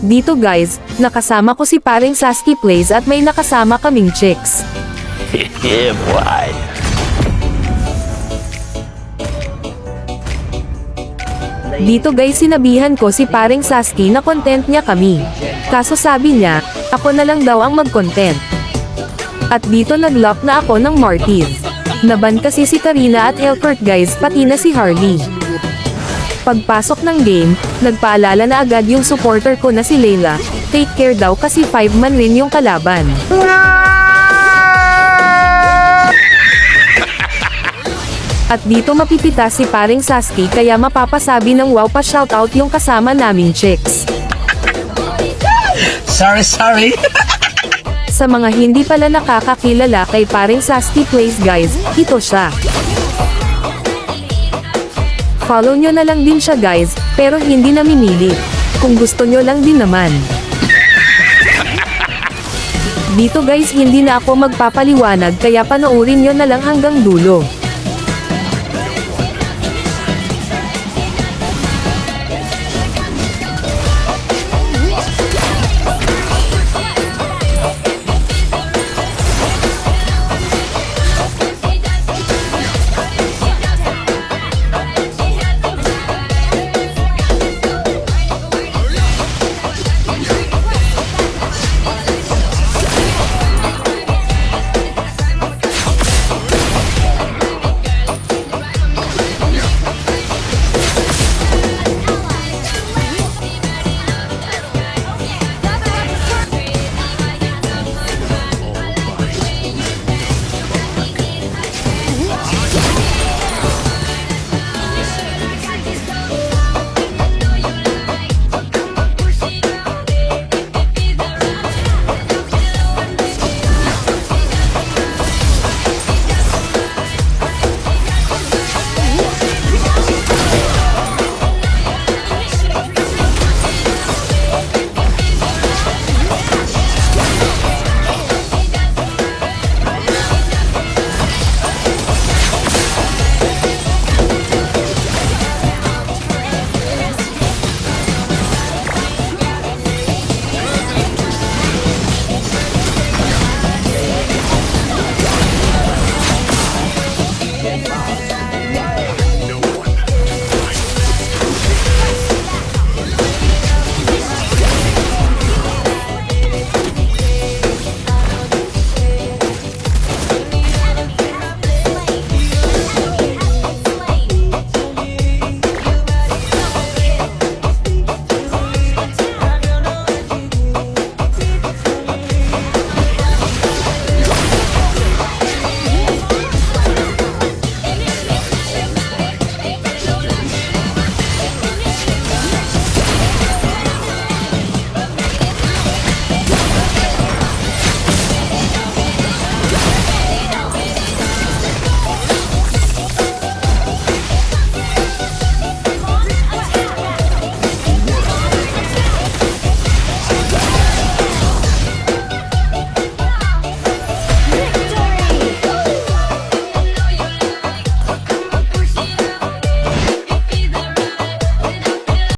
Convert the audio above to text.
Dito guys, nakasama ko si paring Sasuke Plays at may nakasama kaming chicks. Yeah, boy. Dito guys sinabihan ko si paring Sasuke na content niya kami. Kaso sabi niya, ako na lang daw ang mag-content. At dito nag-lock na ako ng Marty's. Naban kasi si Karina at Helkurt guys pati na si Harley. Pagpasok ng game, nagpaalala na agad yung supporter ko na si Layla, take care daw kasi 5-man rin yung kalaban. At dito mapipita si paring Sasuke kaya mapapasabi ng wow pa shoutout yung kasama naming chicks. Sorry. Sa mga hindi pala nakakakilala kay paring Sasuke Plays guys, ito siya. Follow nyo na lang din siya guys, pero hindi namimili. Kung gusto nyo lang din naman. Dito guys hindi na ako magpapaliwanag kaya panoorin nyo na lang hanggang dulo.